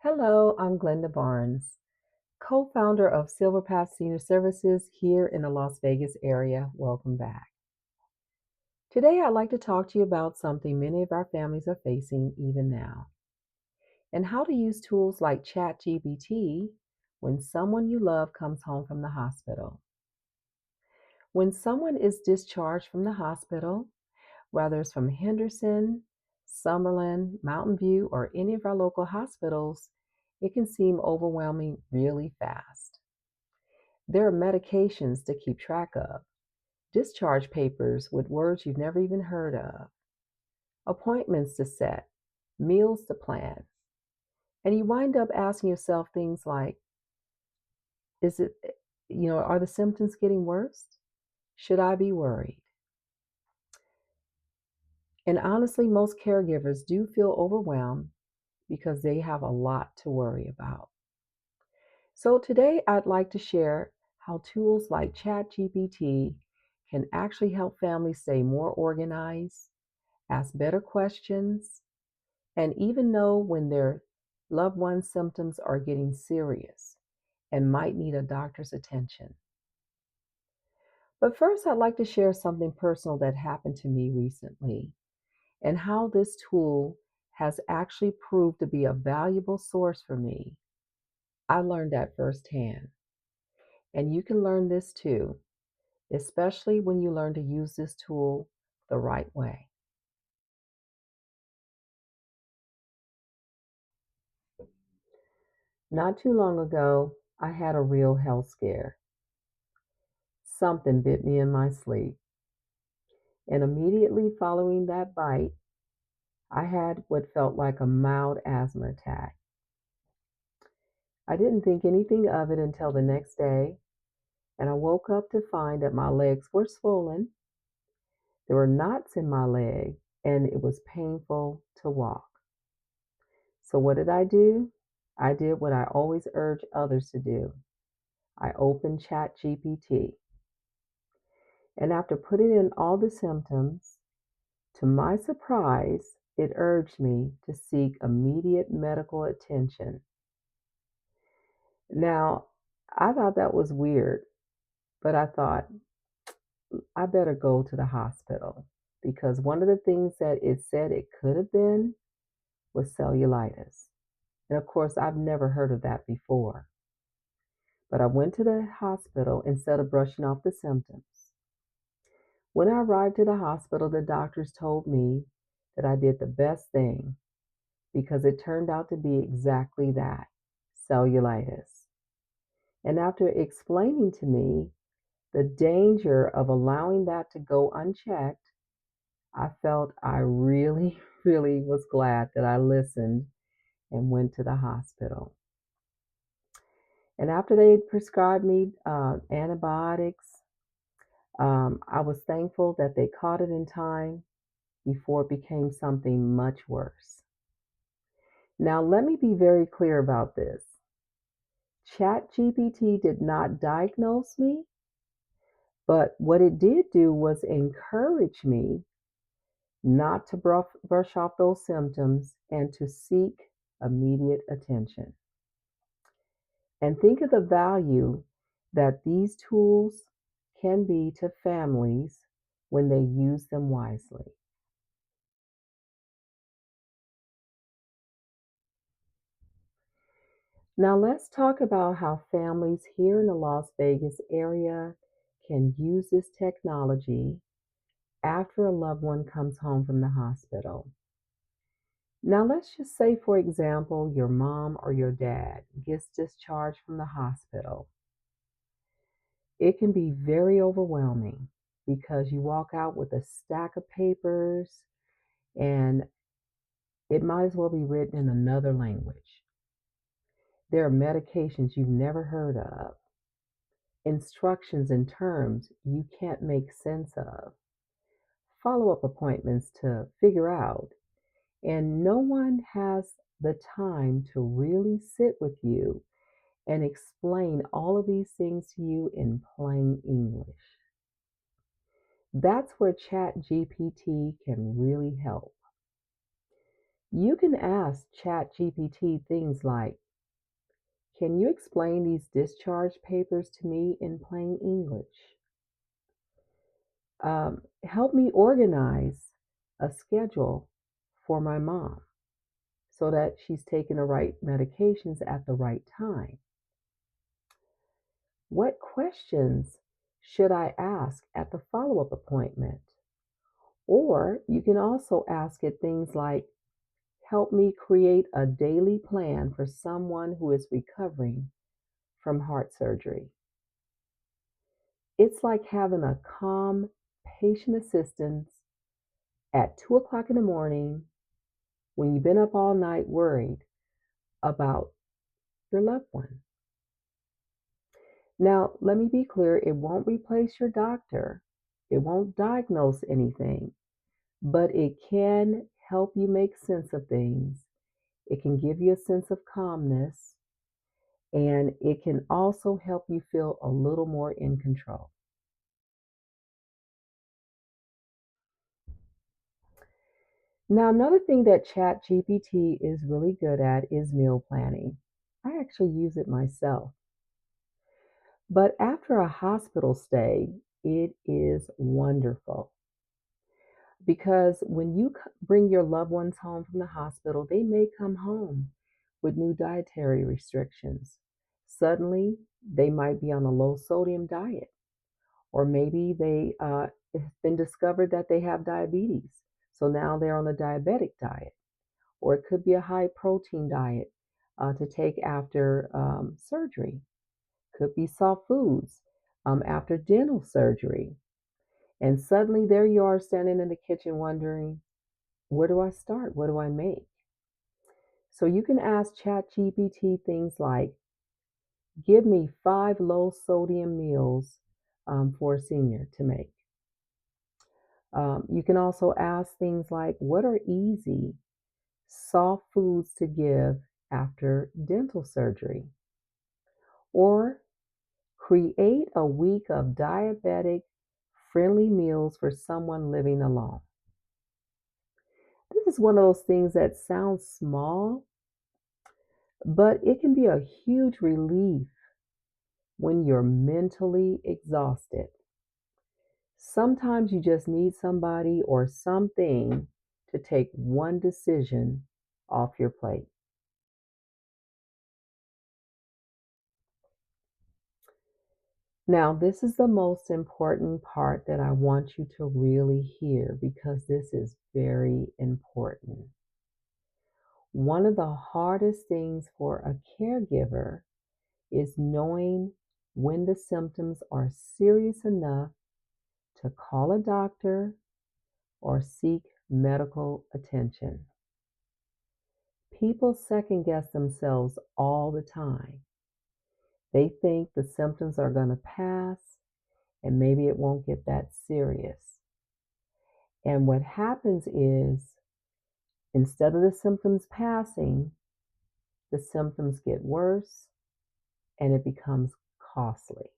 Hello, I'm Glenda Barnes, co-founder of SilverPath Senior Services here in the Las Vegas area. Welcome back. Today, I'd like to talk to you about something many of our families are facing even now, and how to use tools like ChatGPT when someone you love comes home from the hospital. When someone is discharged from the hospital, whether it's from Henderson, Summerlin, Mountain View, or any of our local hospitals, it can seem overwhelming really fast. There are medications to keep track of, discharge papers with words you've never even heard of, appointments to set, meals to plan. And you wind up asking yourself things like, is it, are the symptoms getting worse? Should I be worried? And honestly, most caregivers do feel overwhelmed because they have a lot to worry about. So today I'd like to share how tools like ChatGPT can actually help families stay more organized, ask better questions, and even know when their loved one's symptoms are getting serious and might need a doctor's attention. But first, I'd like to share something personal that happened to me recently and how this tool has actually proved to be a valuable source for me. I learned that firsthand, and you can learn this too, especially when you learn to use this tool the right way. Not too long ago, I had a real health scare. Something bit me in my sleep, and immediately following that bite, I had what felt like a mild asthma attack. I didn't think anything of it until the next day, and I woke up to find that my legs were swollen, there were knots in my leg, and it was painful to walk. So, what did I do? I did what I always urge others to do. I opened ChatGPT, and after putting in all the symptoms, to my surprise, it urged me to seek immediate medical attention. Now, I thought that was weird, but I thought I better go to the hospital because one of the things that it said it could have been was cellulitis. And of course, I've never heard of that before. But I went to the hospital instead of brushing off the symptoms. When I arrived at the hospital, the doctors told me that I did the best thing because it turned out to be exactly that, cellulitis. And after explaining to me the danger of allowing that to go unchecked, I felt I really, really was glad that I listened and went to the hospital. And after they prescribed me antibiotics, I was thankful that they caught it in time before it became something much worse. Now, let me be very clear about this. ChatGPT did not diagnose me, but what it did do was encourage me not to brush off those symptoms and to seek immediate attention. And think of the value that these tools can be to families when they use them wisely. Now, let's talk about how families here in the Las Vegas area can use this technology after a loved one comes home from the hospital. Now, let's just say, for example, your mom or your dad gets discharged from the hospital. It can be very overwhelming because you walk out with a stack of papers and it might as well be written in another language. There are medications you've never heard of, instructions and terms you can't make sense of, follow up appointments to figure out, and no one has the time to really sit with you and explain all of these things to you in plain English. That's where ChatGPT can really help. You can ask ChatGPT things like, can you explain these discharge papers to me in plain English? Help me organize a schedule for my mom so that she's taking the right medications at the right time. What questions should I ask at the follow up appointment? Or you can also ask it things like, help me create a daily plan for someone who is recovering from heart surgery. It's like having a calm patient assistant at 2 o'clock in the morning when you've been up all night worried about your loved one. Now, let me be clear, it won't replace your doctor, it won't diagnose anything, but it can help you make sense of things. It can give you a sense of calmness, and it can also help you feel a little more in control. Now, another thing that ChatGPT is really good at is meal planning. I actually use it myself. But after a hospital stay, it is wonderful because when you bring your loved ones home from the hospital, they may come home with new dietary restrictions. Suddenly, they might be on a low sodium diet, or maybe it's been discovered that they have diabetes. So now they're on a diabetic diet, or it could be a high protein diet to take after surgery. Could be soft foods after dental surgery. And suddenly there you are standing in the kitchen wondering, where do I start? What do I make? So you can ask ChatGPT things like, give me 5 low sodium meals for a senior to make. You can also ask things like, what are easy, soft foods to give after dental surgery? Or create a week of diabetic friendly meals for someone living alone. This is one of those things that sounds small, but it can be a huge relief when you're mentally exhausted. Sometimes you just need somebody or something to take one decision off your plate. Now, this is the most important part that I want you to really hear because this is very important. One of the hardest things for a caregiver is knowing when the symptoms are serious enough to call a doctor or seek medical attention. People second guess themselves all the time. They think the symptoms are going to pass and maybe it won't get that serious. And what happens is, instead of the symptoms passing, the symptoms get worse and it becomes costly.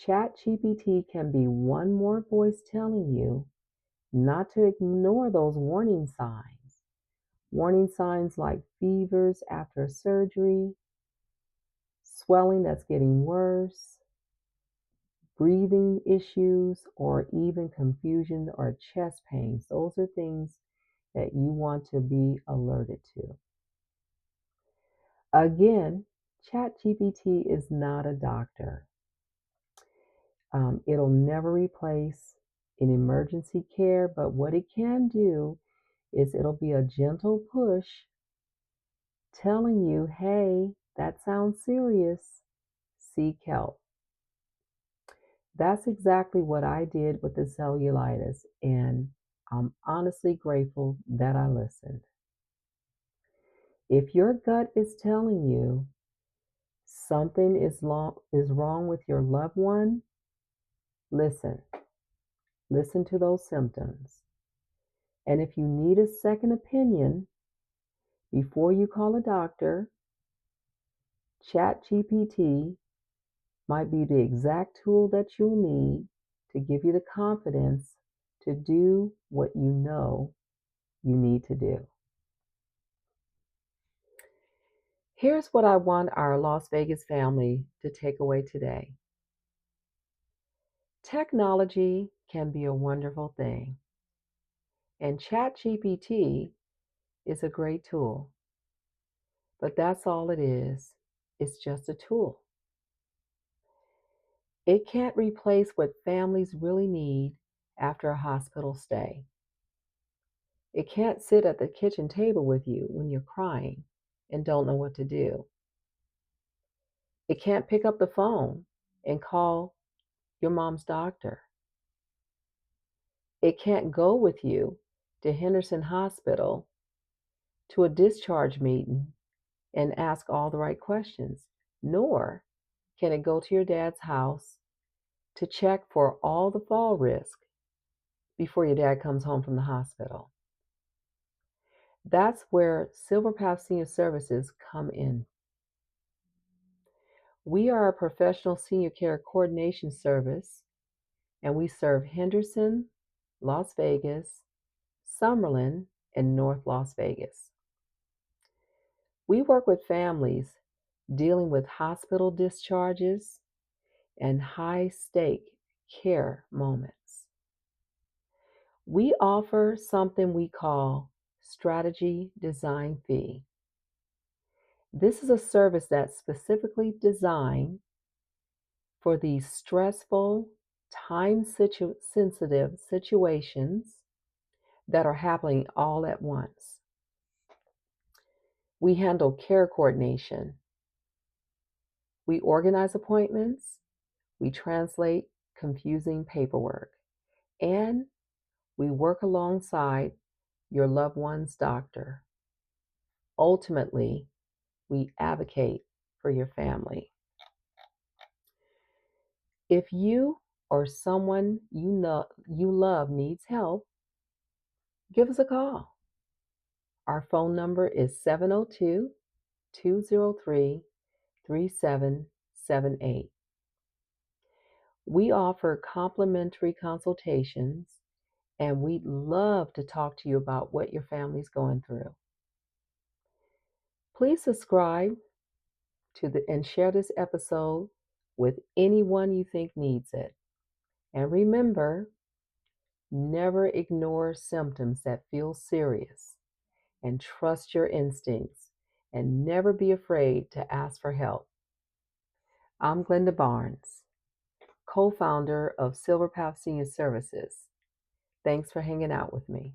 ChatGPT can be one more voice telling you not to ignore those warning signs. Warning signs like fevers after surgery, swelling that's getting worse, breathing issues, or even confusion or chest pains. Those are things that you want to be alerted to. Again, ChatGPT is not a doctor. It'll never replace an emergency care, but what it can do is it'll be a gentle push telling you, hey, that sounds serious, seek help. That's exactly what I did with the cellulitis, and I'm honestly grateful that I listened. If your gut is telling you something is wrong with your loved one, listen. Listen to those symptoms. And if you need a second opinion before you call a doctor, ChatGPT might be the exact tool that you'll need to give you the confidence to do what you know you need to do. Here's what I want our Las Vegas family to take away today. Technology can be a wonderful thing, and ChatGPT is a great tool, but that's all it is. It's just a tool. It can't replace what families really need after a hospital stay. It can't sit at the kitchen table with you when you're crying and don't know what to do. It can't pick up the phone and call your mom's doctor. It can't go with you to Henderson Hospital to a discharge meeting and ask all the right questions, nor can it go to your dad's house to check for all the fall risk before your dad comes home from the hospital. That's where Silver Path Senior Services come in. We are a professional senior care coordination service, and we serve Henderson, Las Vegas, Summerlin, and North Las Vegas. We work with families dealing with hospital discharges and high stake care moments. We offer something we call strategy design fee. This is a service that's specifically designed for these stressful, time sensitive situations that are happening all at once. We handle care coordination. We organize appointments. We translate confusing paperwork. And we work alongside your loved one's doctor. Ultimately, we advocate for your family. If you or someone you love needs help, give us a call. Our phone number is 702 203 3778. We offer complimentary consultations, and we'd love to talk to you about what your family's going through. Please subscribe and share this episode with anyone you think needs it. And remember, never ignore symptoms that feel serious, and trust your instincts, and never be afraid to ask for help. I'm Glenda Barnes, co-founder of Silver Path Senior Services. Thanks for hanging out with me.